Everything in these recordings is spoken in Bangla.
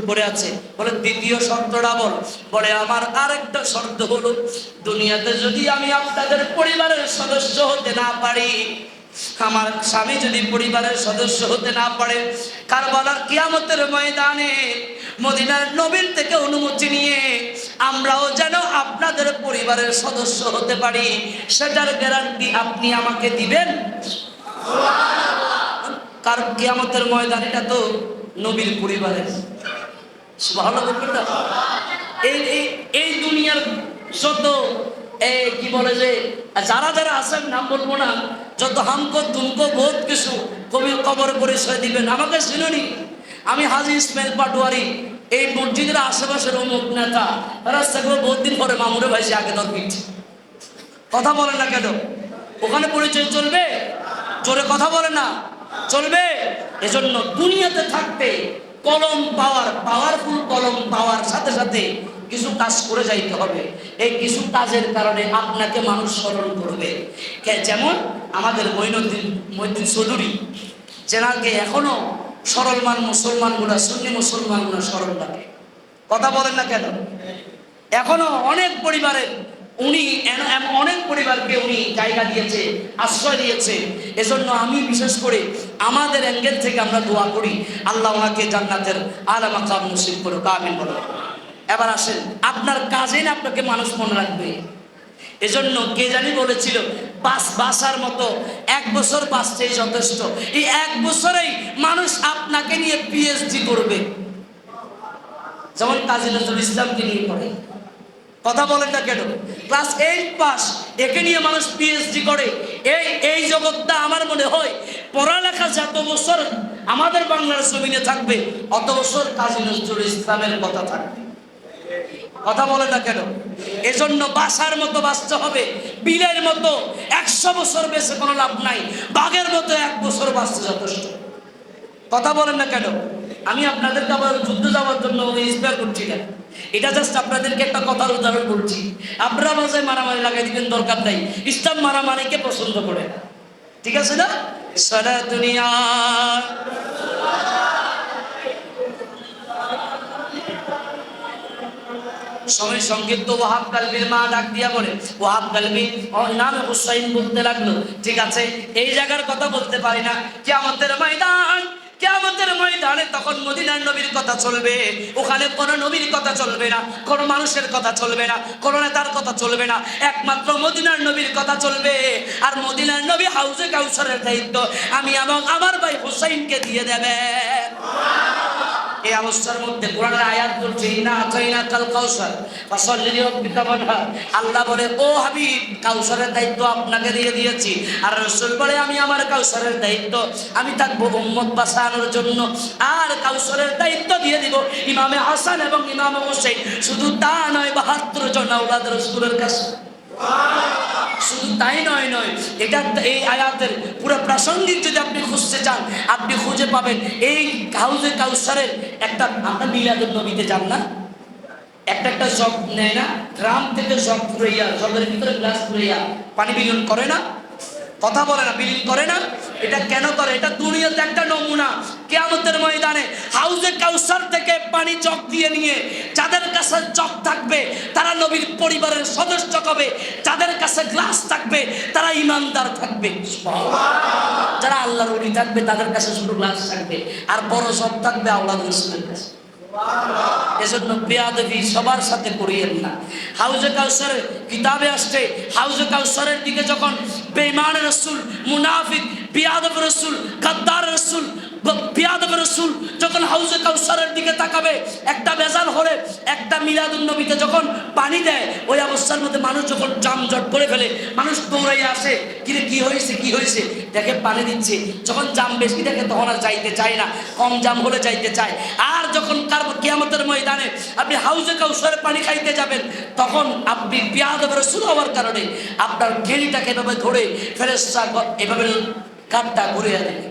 পড়ে আছে। বলে দ্বিতীয় শর্তটা বল। বলে আমার আরেকটা শর্ত হলো, দুনিয়াতে যদি আমি আপনাদের পরিবারের সদস্য হতে না পারি, আমার স্বামী যদি পরিবারের সদস্য হতে না পারে, কারবালার কিয়ামতের ময়দানে মদিনার নবীর থেকে অনুমতি নিয়ে আমরাও যেন আপনাদের পরিবারের সদস্য হতে পারি, সেটার গ্যারান্টি আপনি আমাকে দিবেন? কারণ কিয়ামতের ময়দান এটা তো নবীর পরিবারের। সুবহানাল্লাহ বলবেন না? এই দুনিয়ার যত কি বলে যে যারা যারা আছেন, নাম বলবো না, যত হামকো তুমকো বহুত কিছু কবি কবর পরিচয় দিবেন। আমাকে চিনুনি, আমি হাজি ইসমাইল পাটোয়ারি, এই মসজিদের আশেপাশের অমুক নেতা। রাস্তাগুলো বহুত দিন পরে মামুরে ভাইসে আগে দর পিঠছে। কথা বলেন না কেন? ওখানে পরিচয় চলবে? জোরে কথা বলে না, চলবে? এজন্য দুনিয়াতে থাকতে কলম পাওয়ার, পাওয়ারফুল কলম পাওয়ার সাথে সাথে কিছু কাজ করে যাইতে হবে। এই কিছু কাজের কারণে আপনাকে মানুষ স্মরণ করবে। যেমন আমাদের মঈনুদ্দিন চৌধুরী, যেনাকে এখনো সরলমান মুসলমানগুলা, সুন্নি মুসলমানগুলা স্মরণ রাখে। কথা বলেন না কেন? এখনো অনেক পরিবারের উনি অনেক পরিবারকে উনি জায়গা দিয়েছে, আশ্রয় দিয়েছে। এজন্য আমি বিশেষ করে আমাদের অ্যাঙ্গেল থেকে আমরা দোয়া করি, আল্লাহ ওনাকে জান্নাতের আলা মাকাম নসিব করুক, আমিন বলো। এবার আসেন, আপনার কাজে না আপনাকে মানুষ মনে রাখবে। এজন্য কে জানি বলেছিল, বাঁচার মতো 1 বছর বাঁচতেই যথেষ্ট। এই 1 বছরেই মানুষ আপনাকে নিয়ে পিএইচডি করবে। যেমন কাজী নজরুল ইসলামকে নিয়ে পড়ে। কথা বলেন না কেন? ক্লাস 8 পাস, একে নিয়ে মানুষ পিএইচডি করে। এই জগৎটা আমার মনে হয় পড়ালেখা যত বছর আমাদের বাংলার জমিনে থাকবে, অত বছর কাজী নজরুল ইসলামের কথা থাকবে। কথা বলেন না কেন? এজন্য বাসার মতো বাঁচতে হবে, বিলের মতো 100 বছর বেঁচে কোনো লাভ নাই, বাঘের মতো 1 বছর বাঁচতে যথেষ্ট। কথা বলেন না কেন? আমি আপনাদেরকে আবার যুদ্ধে যাওয়ার জন্য ইন্সপায়ার করছি না, এটা জাস্ট আপনাদেরকে একটা কথার উদাহরণ বলছি। আপনারা মাঝে মারামারি লাগাই দিবেন, দরকার নাই। ইসলাম মারামারিকে পছন্দ করে, ঠিক আছে না? সারা দুনিয়া সময় সংক্ষিপ্ত। ওয়াহাব কালবির মা ডাক দিয়া বলে, ওয়াহাব কালবি নামে হুসাইন বলতে লাগলো। ঠিক আছে, এই জায়গার কথা বলতে পারি না। কিয়ামতের ময়দান, কিয়ামতের ময়দানে তখন মদিনার নবীর কথা চলবে। ওখানে কোনো নবীর কথা চলবে না, কোনো মানুষের কথা চলবে না, কোনো নেতার কথা চলবে না, একমাত্র মদিনার নবীর কথা চলবে। আর মদিনার নবী হাউজে কাউসারের দায়িত্ব আমি এবং আমার ভাই হুসাইনকে দিয়ে দেবে। এই অবস্থার মধ্যে কোরআনের আয়াত বলছে, ইন্না আতাইনাকাল কাউসার ফাসাল্লি লিরাব্বিকা ওয়ানহার। আল্লাহ বলে, ও হাবিব, কাউসারের দায়িত্ব আপনাকে দিয়ে দিয়েছি। আর রাসূল বলে, আমি আমার কাউসারের দায়িত্ব আমি থাকবো উম্মত বাঁচানোর জন্য। আর কাউসারের দায়িত্ব দিয়ে দিব ইমামে হাসান এবং ইমামে হোসেন। শুধু তা নয়, 72 জন আওলাদ রাসূলের কাছে। শুধু তাই নয়, এটা এই আয়াতের পুরো প্রাসঙ্গিক যদি আপনি খুঁজতে চান, আপনি খুঁজে পাবেন। এই হাউজে কাউসারের একটা, আমরা মিলাদুন নবীতে যান না, একটা জগ নেয় না, গ্রাম থেকে জগ ফুরাইয়া, জগের ভিতরে গ্লাস ফুরাইয়া পানি বিলীন করে না? কথা বলে না, বিলীন করে না? এটা কেন করে? এটা দুনিয়াতে একটা নমুনা। কিয়ামতের ময়দানে হাউজে কাউসার থেকে পানি জগ দিয়ে নিয়ে যাদের কাছে জগ থাকবে তারা নবীর পরিবারের সদস্য হবে, যাদের কাছে গ্লাস থাকবে তারা ইমানদার থাকবে। যারা আল্লাহর ওলি থাকবে তাদের কাছে শুধু গ্লাস থাকবে, আর বড় জগ থাকবে আওলাদ রাসূলের কাছে। এজন্য বেয়াদবি সবার সাথে করিয়েন না। হাউজে কাউসারের কিতাবে আসছে, হাউজে কাউসারের দিকে যখন বেঈমান রাসূল, মুনাফিক, বেয়াদব রাসূল, গাদ্দার রাসূল, বেয়াদব রাসূল যখন হাউজে কাউসারের দিকে তাকাবে, একটা বেজাল হলে একটা মিলাদুন নবীতে যখন পানি দেয়, ওই অবস্থার মধ্যে মানুষ যখন জামজট করে ফেলে, মানুষ দৌড়াইয়া আসে, কিরে কি হয়েছে, কি হয়েছে, দেখে পানি দিচ্ছে। যখন জাম বেশি দেখে তখন আর যাইতে চায় না, কম জাম হলে যাইতে চায়। আর যখন কিয়ামতের ময়দানে আপনি হাউজে কাউসারে পানি খাইতে যাবেন, তখন আপনি বেয়াদব রাসূল হওয়ার কারণে আপনার ঘেরিটাকে এভাবে ধরে ফেরেশতা এভাবে কাঁধটা ঘুরিয়ে দেবে,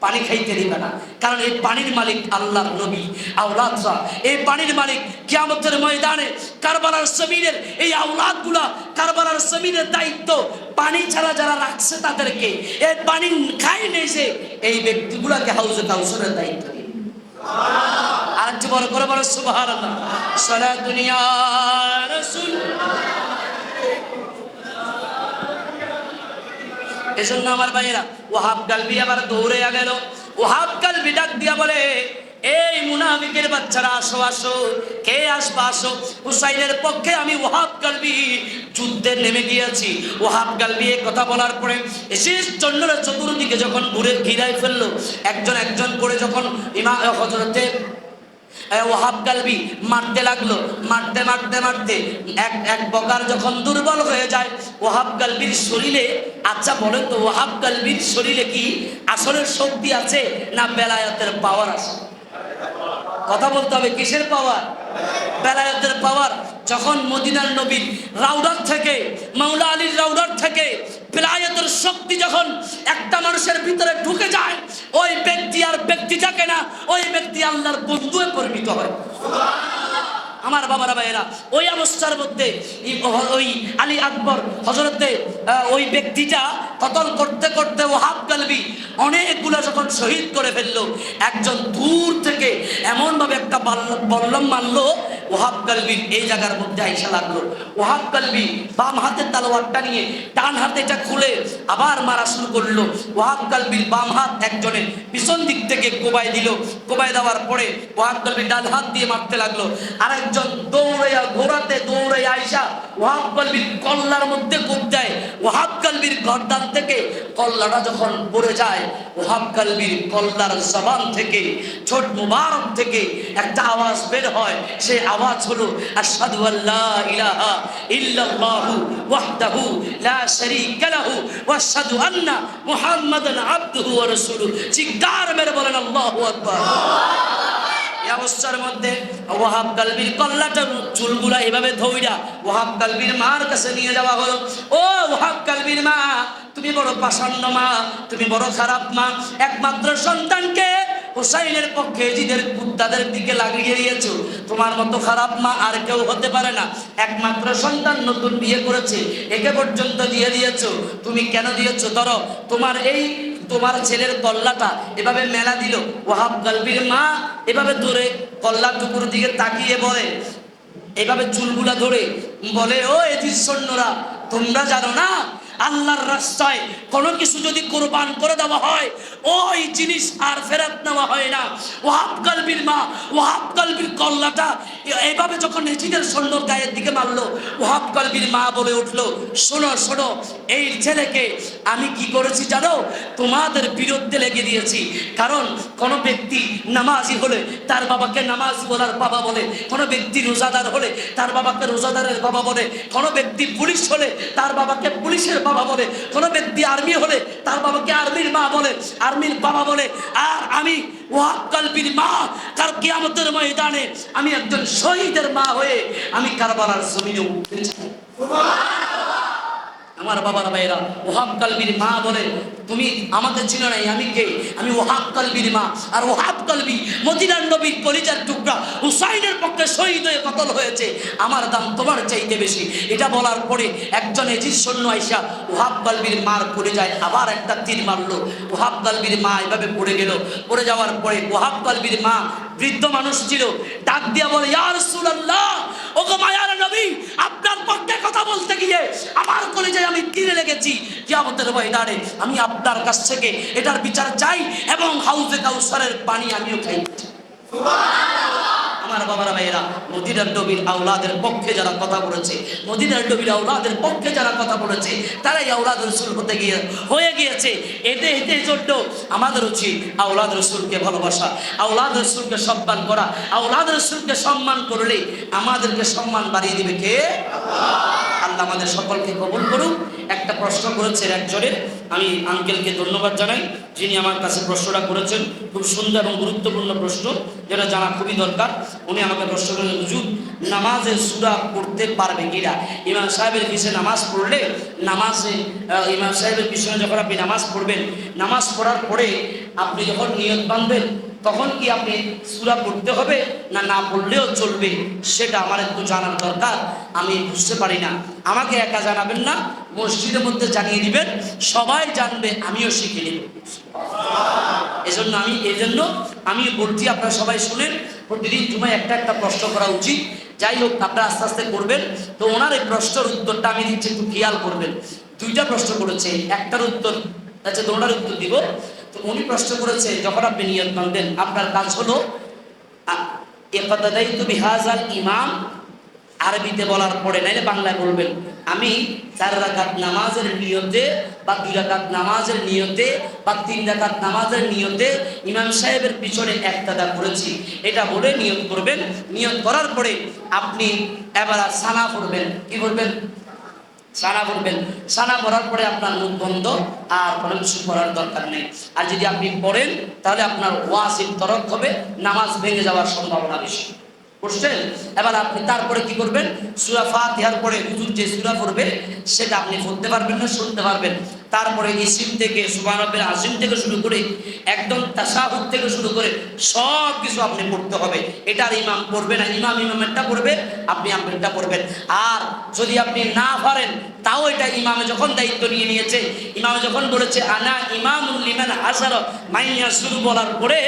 পানি খাইতে দিবে না। কারণ এই পানির মালিক আল্লাহর নবী, আওলাদরা। এই পানির মালিক কিয়ামতের ময়দানে কারবালার জমিনের এই আওলাদগুলা, কারবালার জমিনের দায়িত্ব পানি ছাড়া যারা রাখছে তাদেরকে, এই পানি খাই নিয়েছে এই ব্যক্তিগুলাকে হাউজে কাউসারের দায়িত্ব দিবে। আর একটু বড় করে বলো সুবহানাল্লাহ। সালাতুন ইয়া রাসূল। এজন্য আমার ভাইয়েরা ওয়াহাব কালবি আবার দৌড়ে গেল। ওয়াহাব কালবি ডাক দিয়া বলে, এই মুনাফিকের বাচ্চারা আসো আসো, কে আসবা আসো, হুসাইনের পক্ষে আমি ওয়াহাব কালবি যুদ্ধে নেমে গিয়েছি। ওয়াহাব কালবি এই কথা বলার পরে শেষ চন্দ্রের চতুর্দিকে যখন ঘুরে ঘিরাই ফেললো, একজন একজন করে যখন ইমাম হযরতে ওয়াহাব কালবি মারতে লাগলো, মারতে মারতে মারতে এক প্রকার যখন দুর্বল হয়ে যায় ওয়াহাব কালবির শরীরে, আচ্ছা বলেন তো ওয়াহাব কালবির শরীরে কি আসলের শক্তি আছে না বেলায়েতের পাওয়ার আছে? কথা বলতে হবে, কিসের পাওয়ার? বেলায়েতের পাওয়ার। যখন মদিনার নবীর রাউডার থেকে, মাওলা আলীর রাউডার থেকে বেলায়েতের শক্তি যখন একটা মানুষের ভিতরে ঢুকে যায়, ওই ব্যক্তি আর ব্যক্তি থাকে না, ওই ব্যক্তি আল্লাহর বন্ধুয়ে পরিণত হয়। আমার বাবারা ভাইয়েরা, ওই অবস্থার মধ্যে ওই আলী আকবর হযরতে ওই ব্যক্তিটা কতল করতে করতে ওয়াহাব কালবি অনেকগুলো যখন শহীদ করে ফেললো, একজন দূর থেকে এমনভাবে একটা বল্লম মারলো ওয়াহাব কালবির এই জায়গার মধ্যে আইসা লাগলো। ওয়াহাব কালবি বাম হাতের তালোয়ারটা নিয়ে ডান হাতে এটা খুলে আবার মারা শুরু করলো। ওয়াহাব কালবির বাম হাত একজনের পিছন দিক থেকে কোবাই দিল। কোবাই দেওয়ার পরে ওয়াহাব কালবি ডান হাত দিয়ে মারতে লাগলো। আর একজন দৌড়াইয়া ঘোড়াতে দৌড়াইয়া আইসা ওয়াহাব কালবির কল্লার মধ্যে কোপ দেয়। ওয়াহাব কালবির গর্দান থেকে কল্লাটা যখন পড়ে যায়, ওয়াহাব কালবির কল্লার জবান থেকে, ছোট মুবারক থেকে একটা আওয়াজ বের হয়। সেই আওয়াজ হলো আশহাদু আল্লা ইলাহা ইল্লাল্লাহু ওয়াহদাহু লা শারীকা লাহু ওয়া আশহাদু আন্না মুহাম্মাদান আবদুহু ওয়া রাসূলুহু। চিৎকার মেরে বলেন আল্লাহু আকবার। এই অবস্থার মধ্যে ওয়াহাব কালবির কল্লাটা চুলগুলা এভাবে ধইরা ওয়াহাব কালবির মার কাছে নিয়ে যাওয়া হলো। ও ওয়াহাব কালবির মা, তুমি বড় পাষণ্ড মা, তুমি বড় খারাপ মা, একমাত্র সন্তানকে হুসাইনের পক্ষে জিদের কুত্তাদের দিকে লাগিয়ে দিয়েছো। তোমার মতো খারাপ মা আর কেউ হতে পারে না। একমাত্র সন্তান নতুন বিয়ে করেছে, একে পর্যন্ত দিয়ে দিয়েছো। তুমি কেন দিয়েছো? ধরো তোমার ছেলের কল্লাটা এভাবে মেলা দিল। ওয়াহাব কালবির মা এভাবে ধরে কল্লার টুকুর দিকে তাকিয়ে বলে, এভাবে চুলগুলা ধরে বলে, ও এজিদ সৈন্যরা, তোমরা জানো না আল্লাহর রাস্তায় কোনো কিছু যদি কোরবান করে দেওয়া হয়, ওই জিনিস আর ফেরত নেওয়া হয় না। ওয়াহাব কালবির মা ওয়াহাব কালবির কল্লাটা এইভাবে যখন এজিদের সৈন্যর গায়ের দিকে মারলো, ওয়াহাব কালবির মা বলে উঠলো, শোনো শোনো, এই ছেলেকে আমি কি করেছি জানো? তোমাদের বিরুদ্ধে লেগে দিয়েছি। কারণ কোনো ব্যক্তি নামাজি হলে তার বাবাকে নামাজি বলার বাবা বলে, কোনো ব্যক্তি রোজাদার হলে তার বাবাকে রোজাদারের বাবা বলে, কোনো ব্যক্তি পুলিশ হলে তার বাবাকে পুলিশের বাবা বলে, কোনো ব্যক্তি আর্মি হলে তার বাবাকে আর্মির মা বলে, আর্মির বাবা বলে। আর আমি ওয়াহাব কালবির মা, কাল কিয়ামতের ময়দানে আমি একজন শহীদের মা হয়ে আমি কারবালার জমিনে উঠতে চাই। আমার বাবার ভাইয়েরা, ওয়াহাব কালবির মা বলে, তুমি আমাকে চিনো নাই, আমি কে? আমি ওয়াহাব কালবির মা। আর ওয়াহাব কালবি মদিনার নবীর কলিজার টুকরা, হুসাইনের পক্ষে শহীদ হয়ে কতল হয়েছে, আমার দাম তোমার চাইতে বেশি। এটা বলার পরে একজন এজিদ সৈন্য আইসা ওয়াহাব কালবির মার পড়ে যায়, আবার একটা তীর মারলো। ওয়াহাব কালবির মা এভাবে পড়ে গেল। পড়ে যাওয়ার পরে ওয়াহাব কালবির মা বৃদ্ধ মানুষ ছিল, ডাক দিয়া বলে, ইয়া রাসূলুল্লাহ, ওগো মায়ার নবী, আপনার পক্ষে কথা বলতে গিয়ে আমার কলিজায় আমি তীরে লেগেছি। কিয়ামতের ময়দানে আমি আপনার কাছ থেকে এটার বিচার চাই এবং হাউজে কাউসারের পানি আমিও খাই। আমার বাবারা ভাইয়েরা, মদিনার নবীর আওলাদের পক্ষে যারা কথা বলেছে, মদিনার নবীর আওলাদের পক্ষে যারা কথা বলেছে, তারাই আওলাদ রাসূল হয়ে গিয়েছে। এতে জন্য আমাদের উচিত আওলাদ রাসূলকে ভালোবাসা, আওলাদ রাসূলকে সম্মান করা। আওলাদ রাসূলকে সম্মান করলে আমাদেরকে সম্মান বাড়িয়ে দিবে কে? আল্লাহ আমাদের সকলকে কবুল করুক। একটা প্রশ্ন করেছেন একজনের, আমি আঙ্কেলকে ধন্যবাদ জানাই যিনি আমার কাছে প্রশ্নটা করেছেন। খুব সুন্দর এবং গুরুত্বপূর্ণ প্রশ্ন, যেটা জানা খুবই দরকার। উনি আমাকে প্রশ্ন করেন, হুজুর নামাজে সূরা পড়তে পারবে কিনা? ইমাম সাহেবের পিছনে নামাজ পড়লে, নামাজে ইমাম সাহেবের পিছনে যখন আপনি নামাজ পড়বেন, নামাজ পড়ার পরে আপনি যখন নিয়ত বাঁধবেন, তখন কি আপনি সূরা পড়তে হবে না না পড়লেও চলবে? সেটা আমার একটু জানার দরকার, আমি বুঝতে পারি না। আমাকে একা জানাবেন না, মসজিদের মধ্যে জানিয়ে দিবেন, সবাই জানবে, আমিও শিখে নেব। এজন্য আমি বলছি, আপনারা সবাই শুনেন, প্রতিদিন জুমায় একটা একটা প্রশ্ন করা উচিত। যাই হোক, আপনারা আস্তে আস্তে করবেন। তো ওনার এই প্রশ্নের উত্তরটা আমি দিচ্ছি, একটু খেয়াল করবেন। দুইটা প্রশ্ন করেছে, একটার উত্তর আচ্ছা ওনার উত্তর দিব। তো উনি প্রশ্ন করেছে, যখন আপনি নিয়ত বাঁধবেন, আপনার কাজ হলো ইকতাদাইতু বিহাযাল ইমাম, আরবিতে বলার পরে নাইলে বাংলায় বলবেন, আমি 4 রাকাত নামাজের নিয়তে বা 2 রাকাত নামাজের নিয়তে বা 3 রাকাত নামাজের নিয়তে ইমাম সাহেবের পিছনে ইক্তাদা করেছি, এটা বলে নিয়ত করবেন। নিয়ত করার পরে আপনি এবার সানা পড়বেন। কি বলবেন? সানা পড়বেন। সানা পড়ার পরে আপনার মুখ বন্ধ, আর কোনো কিছু করার দরকার নেই। আর যদি আপনি পড়েন তাহলে আপনার ওয়াজিব তরক হবে, নামাজ ভেঙে যাওয়ার সম্ভাবনা বেশি। বুঝছেন? এবার আপনি তারপরে কি করবেন? সূরা ফাতিহার পরে হুজুর যে সূরা পড়বে সেটা আপনি পড়তে পারবেন না, শুনতে পারবেন। তারপরে ইসিম থেকে সুবহান রাব্বিল আযীম থেকে শুরু করে একদম তাশাহুদ থেকে শুরু করে সব কিছু আপনি পড়তে হবে। এটার ইমাম পড়বে না, ইমামেরটা পড়বে, আপনি আপনারটা পড়বেন। আর যদি আপনি না পারেন, তাও এটা ইমামে যখন দায়িত্ব নিয়ে নিয়েছে, ইমামে যখন বলেছে আনা ইমামুল লিমান হাসারা মাইয়া শুরু বলার পরে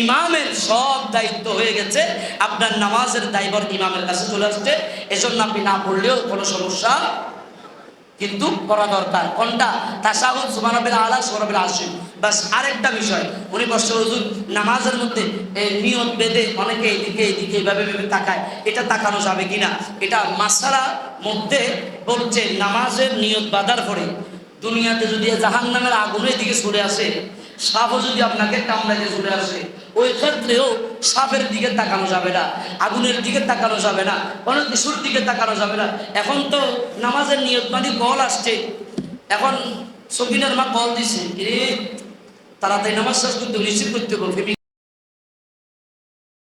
ইমামের সব দায়িত্ব হয়ে গেছে, আপনার নামাজের দায়ভার ইমামের কাছে চলে আসছে। এজন্য আপনি না পড়লেও কোনো সমস্যা কিন্তু করা দরকার। কোনটা? তাশাহুদ, সুবহান রাব্বিল আলা, সুবহান রাব্বিল আযীম। বাস। আরেকটা বিষয়, উনি প্রশ্ন হুজুর নামাজের মধ্যে নিয়ত বেঁধে অনেকে এদিকে এদিকে এইভাবে তাকায়, এটা তাকানো যাবে কিনা? এটা মাসআলার মধ্যে বলছে, নামাজের নিয়ত বাঁধার পরে দুনিয়াতে যদি জাহান্নামের আগুনের দিকে চলে আসে, সাপও যদি আপনাকে কামড়াতে চলে আসে, ওই ক্ষেত্রেও সাপের দিকে তাকানো যাবে না, আগুনের দিকে তাকানো যাবে না, কোনো কিছুর দিকে তাকানো যাবে না। এখন তো নামাজের নিয়ত মানে কল আসছে, এখন সকিনার মা কল দিছে, তাড়াতাড়ি নামাজ শেষ করতে রিসিভ করতে বলবে।